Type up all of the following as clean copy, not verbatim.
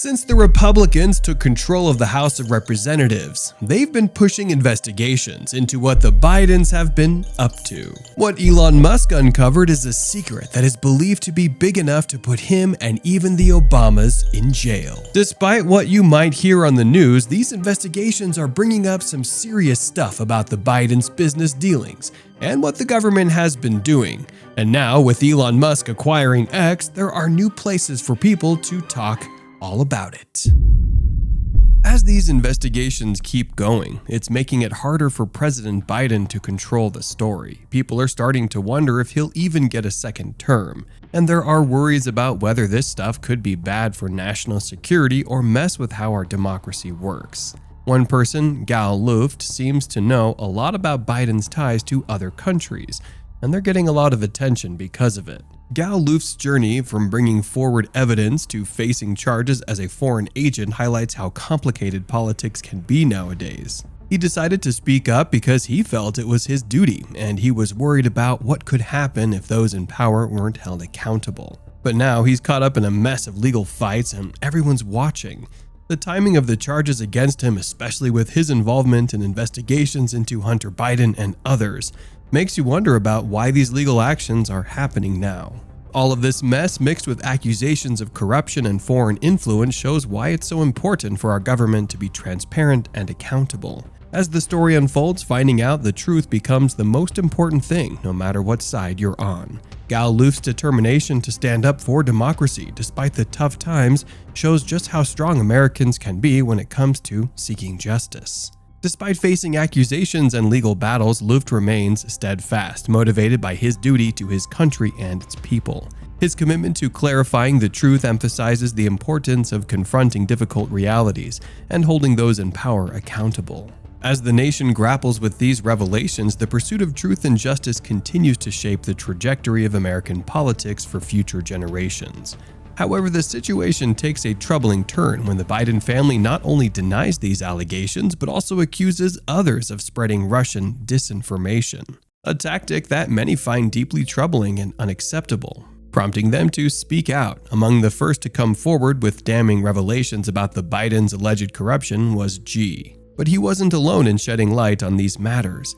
Since the Republicans took control of the House of Representatives, they've been pushing investigations into what the Bidens have been up to. What Elon Musk uncovered is a secret that is believed to be big enough to put him and even the Obamas in jail. Despite what you might hear on the news, these investigations are bringing up some serious stuff about the Bidens' business dealings and what the government has been doing. And now, with Elon Musk acquiring X, there are new places for people to talk all about it. As these investigations keep going, it's making it harder for President Biden to control the story. People are starting to wonder if he'll even get a second term, and there are worries about whether this stuff could be bad for national security or mess with how our democracy works. One person, Gal Luft, seems to know a lot about Biden's ties to other countries, and they're getting a lot of attention because of it. Gal Luft's journey from bringing forward evidence to facing charges as a foreign agent highlights how complicated politics can be nowadays. He decided to speak up because he felt it was his duty, and he was worried about what could happen if those in power weren't held accountable. But now he's caught up in a mess of legal fights and everyone's watching. The timing of the charges against him, especially with his involvement in investigations into Hunter Biden and others, makes you wonder about why these legal actions are happening now. All of this mess mixed with accusations of corruption and foreign influence shows why it's so important for our government to be transparent and accountable. As the story unfolds, finding out the truth becomes the most important thing, no matter what side you're on. Gal Luft's determination to stand up for democracy despite the tough times shows just how strong Americans can be when it comes to seeking justice. Despite facing accusations and legal battles, Luft remains steadfast, motivated by his duty to his country and its people. His commitment to clarifying the truth emphasizes the importance of confronting difficult realities and holding those in power accountable. As the nation grapples with these revelations, the pursuit of truth and justice continues to shape the trajectory of American politics for future generations. However, the situation takes a troubling turn when the Biden family not only denies these allegations, but also accuses others of spreading Russian disinformation, a tactic that many find deeply troubling and unacceptable, prompting them to speak out. Among the first to come forward with damning revelations about the Bidens' alleged corruption was G. But he wasn't alone in shedding light on these matters.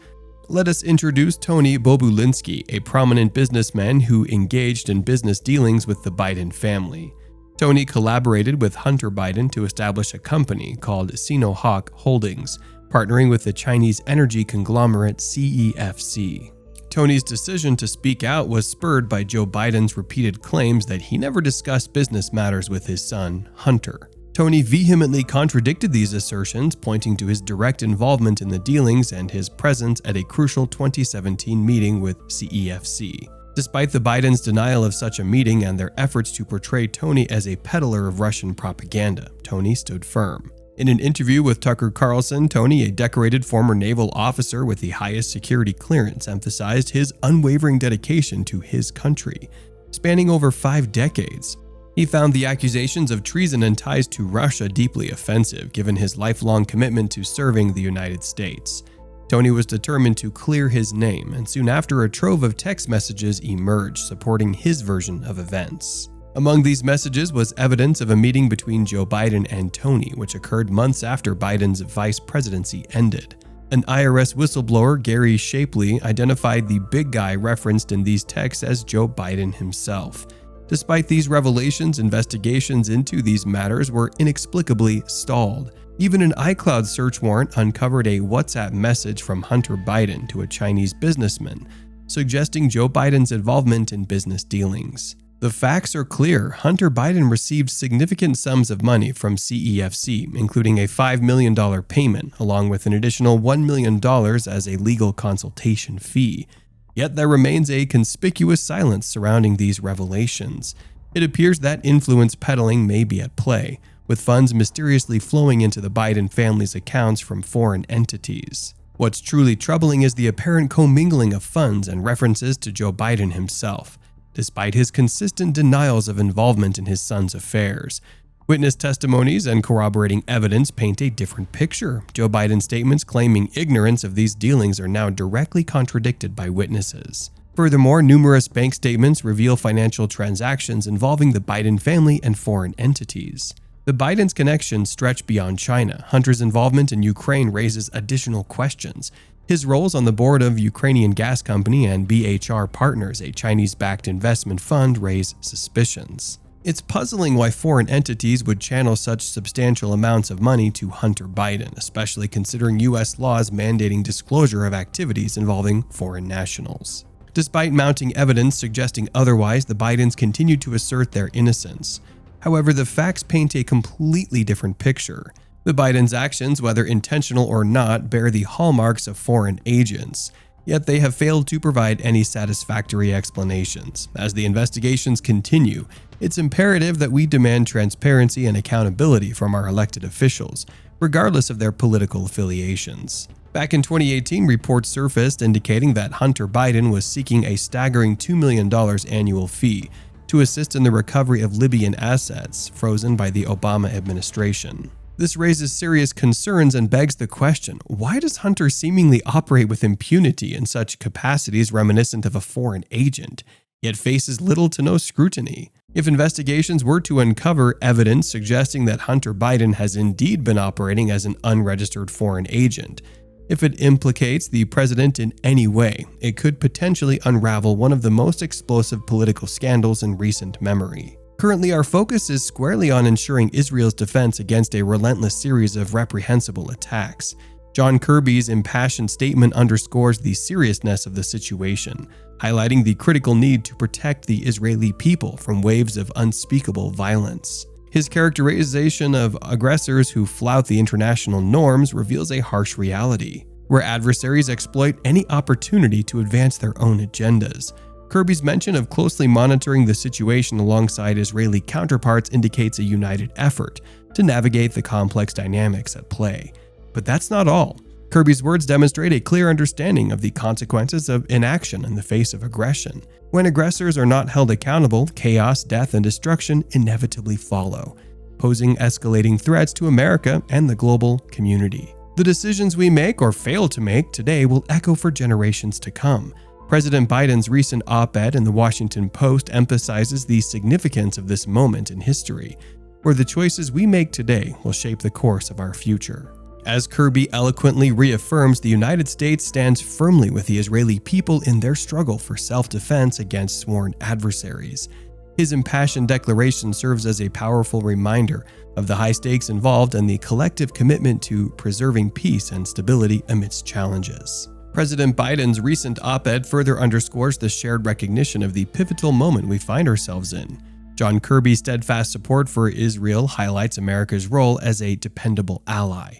Let us introduce Tony Bobulinski, a prominent businessman who engaged in business dealings with the Biden family. Tony collaborated with Hunter Biden to establish a company called Sinohawk Holdings, partnering with the Chinese energy conglomerate CEFC. Tony's decision to speak out was spurred by Joe Biden's repeated claims that he never discussed business matters with his son, Hunter. Tony vehemently contradicted these assertions, pointing to his direct involvement in the dealings and his presence at a crucial 2017 meeting with CEFC. Despite the Bidens' denial of such a meeting and their efforts to portray Tony as a peddler of Russian propaganda, Tony stood firm. In an interview with Tucker Carlson, Tony, a decorated former naval officer with the highest security clearance, emphasized his unwavering dedication to his country, spanning over 5 decades. He found the accusations of treason and ties to Russia deeply offensive, given his lifelong commitment to serving the United States. Tony was determined to clear his name, and soon after a trove of text messages emerged supporting his version of events. Among these messages was evidence of a meeting between Joe Biden and Tony, which occurred months after Biden's vice presidency ended. An IRS whistleblower, Gary Shapley, identified the big guy referenced in these texts as Joe Biden himself. Despite these revelations, investigations into these matters were inexplicably stalled. Even an iCloud search warrant uncovered a WhatsApp message from Hunter Biden to a Chinese businessman, suggesting Joe Biden's involvement in business dealings. The facts are clear. Hunter Biden received significant sums of money from CEFC, including a $5 million payment, along with an additional $1 million as a legal consultation fee. Yet there remains a conspicuous silence surrounding these revelations. It appears that influence peddling may be at play, with funds mysteriously flowing into the Biden family's accounts from foreign entities. What's truly troubling is the apparent commingling of funds and references to Joe Biden himself, despite his consistent denials of involvement in his son's affairs. Witness testimonies and corroborating evidence paint a different picture. Joe Biden's statements claiming ignorance of these dealings are now directly contradicted by witnesses. Furthermore, numerous bank statements reveal financial transactions involving the Biden family and foreign entities. The Biden's connections stretch beyond China. Hunter's involvement in Ukraine raises additional questions. His roles on the board of Ukrainian gas company and BHR Partners, a Chinese-backed investment fund, raise suspicions. It's puzzling why foreign entities would channel such substantial amounts of money to Hunter Biden, especially considering U.S. laws mandating disclosure of activities involving foreign nationals. Despite mounting evidence suggesting otherwise, the Bidens continue to assert their innocence. However, the facts paint a completely different picture. The Bidens' actions, whether intentional or not, bear the hallmarks of foreign agents, yet they have failed to provide any satisfactory explanations. As the investigations continue, it's imperative that we demand transparency and accountability from our elected officials, regardless of their political affiliations. Back in 2018, reports surfaced indicating that Hunter Biden was seeking a staggering $2 million annual fee to assist in the recovery of Libyan assets frozen by the Obama administration. This raises serious concerns and begs the question, why does Hunter seemingly operate with impunity in such capacities reminiscent of a foreign agent, yet faces little to no scrutiny? If investigations were to uncover evidence suggesting that Hunter Biden has indeed been operating as an unregistered foreign agent, if it implicates the president in any way, it could potentially unravel one of the most explosive political scandals in recent memory. Currently, our focus is squarely on ensuring Israel's defense against a relentless series of reprehensible attacks. John Kirby's impassioned statement underscores the seriousness of the situation, highlighting the critical need to protect the Israeli people from waves of unspeakable violence. His characterization of aggressors who flout the international norms reveals a harsh reality, where adversaries exploit any opportunity to advance their own agendas. Kirby's mention of closely monitoring the situation alongside Israeli counterparts indicates a united effort to navigate the complex dynamics at play. But that's not all. Kirby's words demonstrate a clear understanding of the consequences of inaction in the face of aggression. When aggressors are not held accountable, chaos, death, and destruction inevitably follow, posing escalating threats to America and the global community. The decisions we make or fail to make today will echo for generations to come. President Biden's recent op-ed in the Washington Post emphasizes the significance of this moment in history, where the choices we make today will shape the course of our future. As Kirby eloquently reaffirms, the United States stands firmly with the Israeli people in their struggle for self-defense against sworn adversaries. His impassioned declaration serves as a powerful reminder of the high stakes involved and the collective commitment to preserving peace and stability amidst challenges. President Biden's recent op-ed further underscores the shared recognition of the pivotal moment we find ourselves in. John Kirby's steadfast support for Israel highlights America's role as a dependable ally,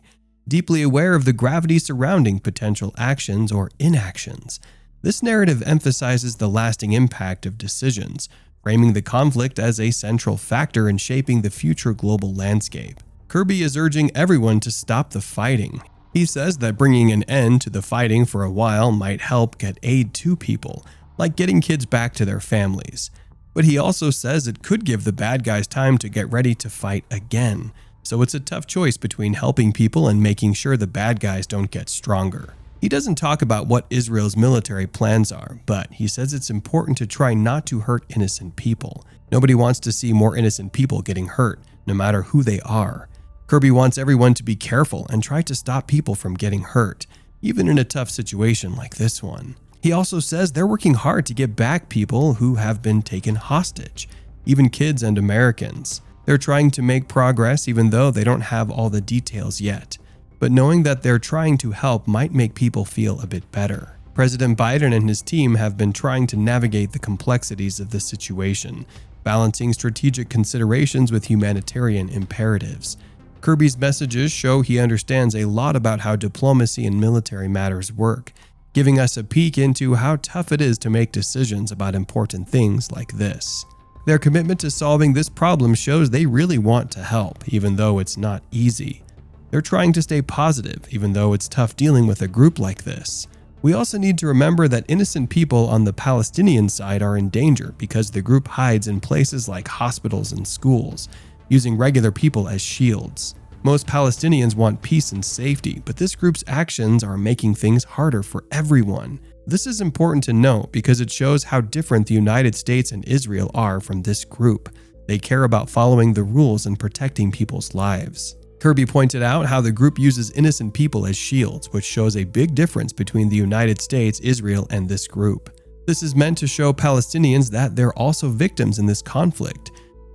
deeply aware of the gravity surrounding potential actions or inactions. This narrative emphasizes the lasting impact of decisions, framing the conflict as a central factor in shaping the future global landscape. Kirby is urging everyone to stop the fighting. He says that bringing an end to the fighting for a while might help get aid to people, like getting kids back to their families. But he also says it could give the bad guys time to get ready to fight again. So it's a tough choice between helping people and making sure the bad guys don't get stronger. He doesn't talk about what Israel's military plans are, but he says it's important to try not to hurt innocent people. Nobody wants to see more innocent people getting hurt, no matter who they are. Kirby wants everyone to be careful and try to stop people from getting hurt, even in a tough situation like this one. He also says they're working hard to get back people who have been taken hostage, even kids and Americans. They're trying to make progress even though they don't have all the details yet. But knowing that they're trying to help might make people feel a bit better. President Biden and his team have been trying to navigate the complexities of the situation, balancing strategic considerations with humanitarian imperatives. Kirby's messages show he understands a lot about how diplomacy and military matters work, giving us a peek into how tough it is to make decisions about important things like this. Their commitment to solving this problem shows they really want to help, even though it's not easy. They're trying to stay positive, even though it's tough dealing with a group like this. We also need to remember that innocent people on the Palestinian side are in danger because the group hides in places like hospitals and schools, using regular people as shields. Most Palestinians want peace and safety, but this group's actions are making things harder for everyone. This is important to note because it shows how different the United States and Israel are from this group. They care about following the rules and protecting people's lives. Kirby pointed out how the group uses innocent people as shields, which shows a big difference between the United States, Israel, and this group. This is meant to show Palestinians that they're also victims in this conflict.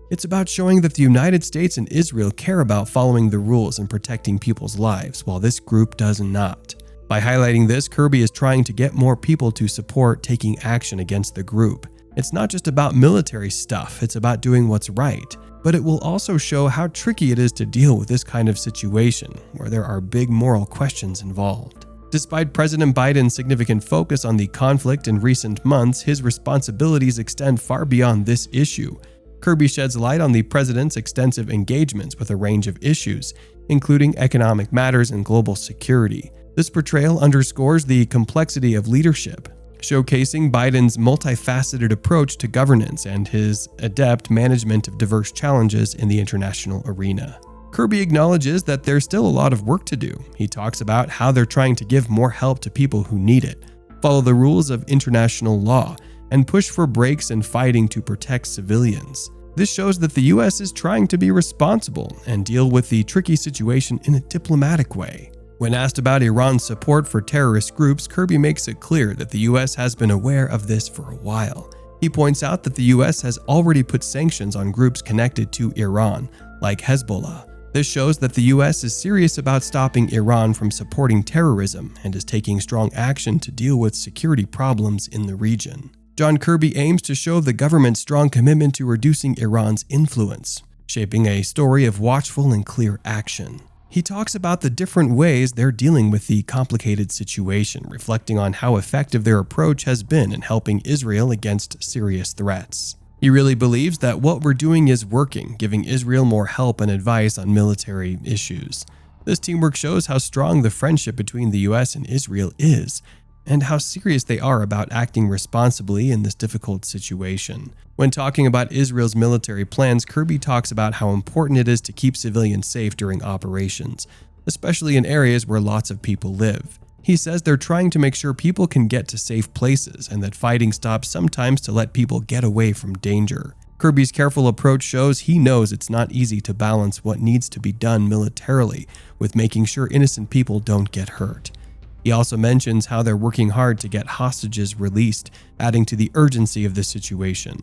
It's about showing that the United States and Israel care about following the rules and protecting people's lives, while this group does not. By highlighting this, Kirby is trying to get more people to support taking action against the group. It's not just about military stuff, it's about doing what's right. But it will also show how tricky it is to deal with this kind of situation, where there are big moral questions involved. Despite President Biden's significant focus on the conflict in recent months, his responsibilities extend far beyond this issue. Kirby sheds light on the president's extensive engagements with a range of issues, including economic matters and global security. This portrayal underscores the complexity of leadership, showcasing Biden's multifaceted approach to governance and his adept management of diverse challenges in the international arena. Kirby acknowledges that there's still a lot of work to do. He talks about how they're trying to give more help to people who need it, follow the rules of international law, and push for breaks in fighting to protect civilians. This shows that the US is trying to be responsible and deal with the tricky situation in a diplomatic way. When asked about Iran's support for terrorist groups, Kirby makes it clear that the US has been aware of this for a while. He points out that the US has already put sanctions on groups connected to Iran, like Hezbollah. This shows that the US is serious about stopping Iran from supporting terrorism and is taking strong action to deal with security problems in the region. John Kirby aims to show the government's strong commitment to reducing Iran's influence, shaping a story of watchful and clear action. He talks about the different ways they're dealing with the complicated situation, reflecting on how effective their approach has been in helping Israel against serious threats. He really believes that what we're doing is working, giving Israel more help and advice on military issues. This teamwork shows how strong the friendship between the US and Israel is, and how serious they are about acting responsibly in this difficult situation. When talking about Israel's military plans, Kirby talks about how important it is to keep civilians safe during operations, especially in areas where lots of people live. He says they're trying to make sure people can get to safe places and that fighting stops sometimes to let people get away from danger. Kirby's careful approach shows he knows it's not easy to balance what needs to be done militarily with making sure innocent people don't get hurt. He also mentions how they're working hard to get hostages released, adding to the urgency of the situation.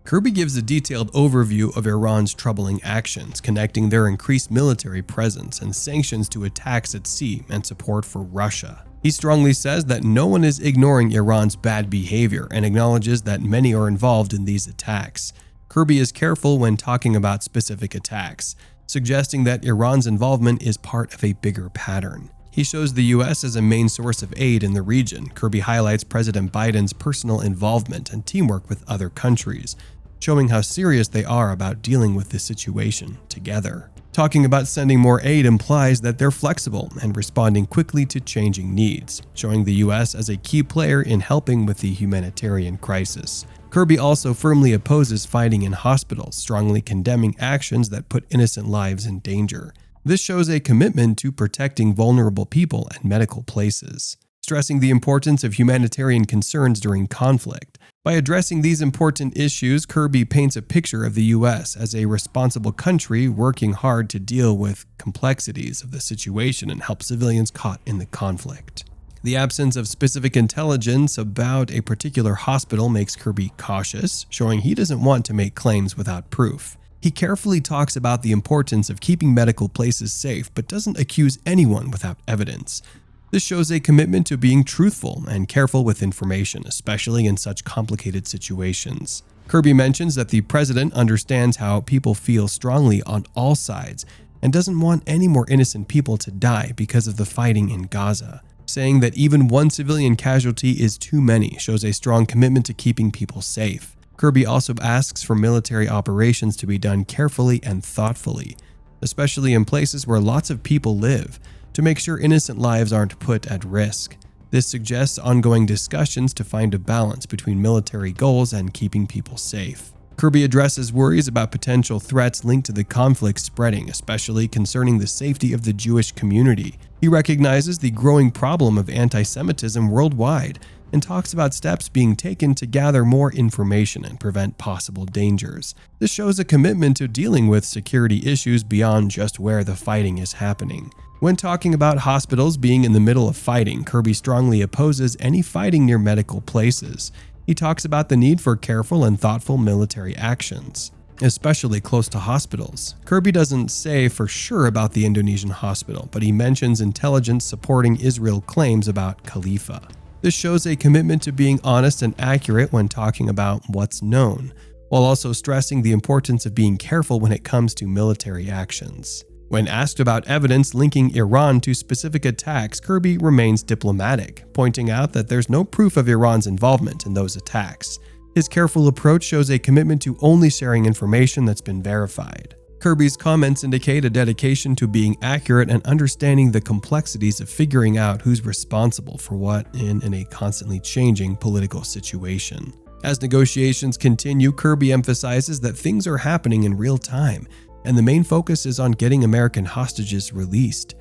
Kirby gives a detailed overview of Iran's troubling actions, connecting their increased military presence and sanctions to attacks at sea and support for Russia. He strongly says that no one is ignoring Iran's bad behavior and acknowledges that many are involved in these attacks. Kirby is careful when talking about specific attacks, suggesting that Iran's involvement is part of a bigger pattern. He shows the US as a main source of aid in the region. Kirby highlights President Biden's personal involvement and teamwork with other countries, showing how serious they are about dealing with this situation together. Talking about sending more aid implies that they're flexible and responding quickly to changing needs, showing the US as a key player in helping with the humanitarian crisis. Kirby also firmly opposes fighting in hospitals, strongly condemning actions that put innocent lives in danger. This shows a commitment to protecting vulnerable people and medical places, stressing the importance of humanitarian concerns during conflict. By addressing these important issues, Kirby paints a picture of the US as a responsible country working hard to deal with complexities of the situation and help civilians caught in the conflict. The absence of specific intelligence about a particular hospital makes Kirby cautious, showing he doesn't want to make claims without proof. He carefully talks about the importance of keeping medical places safe, but doesn't accuse anyone without evidence. This shows a commitment to being truthful and careful with information, especially in such complicated situations. Kirby mentions that the president understands how people feel strongly on all sides and doesn't want any more innocent people to die because of the fighting in Gaza. Saying that even one civilian casualty is too many shows a strong commitment to keeping people safe. Kirby also asks for military operations to be done carefully and thoughtfully, especially in places where lots of people live, to make sure innocent lives aren't put at risk. This suggests ongoing discussions to find a balance between military goals and keeping people safe. Kirby addresses worries about potential threats linked to the conflict spreading, especially concerning the safety of the Jewish community. He recognizes the growing problem of anti-Semitism worldwide, and talks about steps being taken to gather more information and prevent possible dangers. This shows a commitment to dealing with security issues beyond just where the fighting is happening. When talking about hospitals being in the middle of fighting, Kirby strongly opposes any fighting near medical places. He talks about the need for careful and thoughtful military actions, especially close to hospitals. Kirby doesn't say for sure about the Indonesian hospital, but he mentions intelligence supporting Israel claims about Khalifa. This shows a commitment to being honest and accurate when talking about what's known, while also stressing the importance of being careful when it comes to military actions. When asked about evidence linking Iran to specific attacks, Kirby remains diplomatic, pointing out that there's no proof of Iran's involvement in those attacks. His careful approach shows a commitment to only sharing information that's been verified. Kirby's comments indicate a dedication to being accurate and understanding the complexities of figuring out who's responsible for what in a constantly changing political situation. As negotiations continue, Kirby emphasizes that things are happening in real time, and the main focus is on getting American hostages released.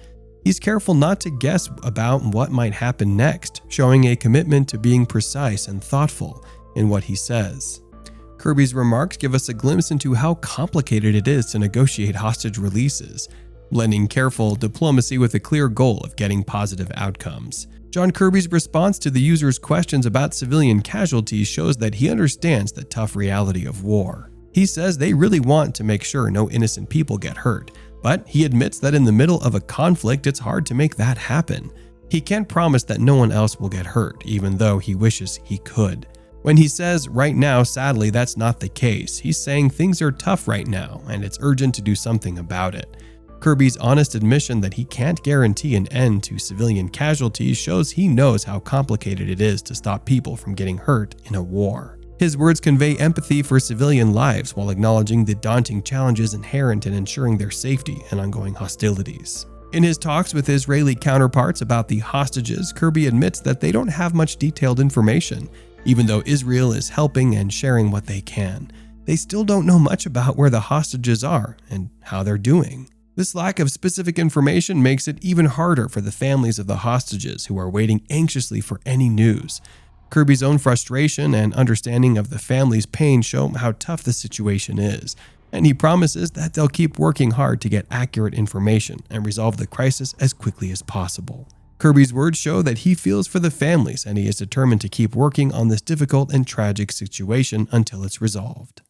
He's careful not to guess about what might happen next, showing a commitment to being precise and thoughtful in what he says. Kirby's remarks give us a glimpse into how complicated it is to negotiate hostage releases, blending careful diplomacy with a clear goal of getting positive outcomes. John Kirby's response to the user's questions about civilian casualties shows that he understands the tough reality of war. He says they really want to make sure no innocent people get hurt, but he admits that in the middle of a conflict, it's hard to make that happen. He can't promise that no one else will get hurt, even though he wishes he could. When he says, right now, sadly, that's not the case, he's saying things are tough right now, and it's urgent to do something about it. Kirby's honest admission that he can't guarantee an end to civilian casualties shows he knows how complicated it is to stop people from getting hurt in a war. His words convey empathy for civilian lives while acknowledging the daunting challenges inherent in ensuring their safety in ongoing hostilities. In his talks with Israeli counterparts about the hostages, Kirby admits that they don't have much detailed information. Even though Israel is helping and sharing what they can, they still don't know much about where the hostages are and how they're doing. This lack of specific information makes it even harder for the families of the hostages who are waiting anxiously for any news. Kirby's own frustration and understanding of the family's pain show how tough the situation is, and he promises that they'll keep working hard to get accurate information and resolve the crisis as quickly as possible. Kirby's words show that he feels for the families, and he is determined to keep working on this difficult and tragic situation until it's resolved.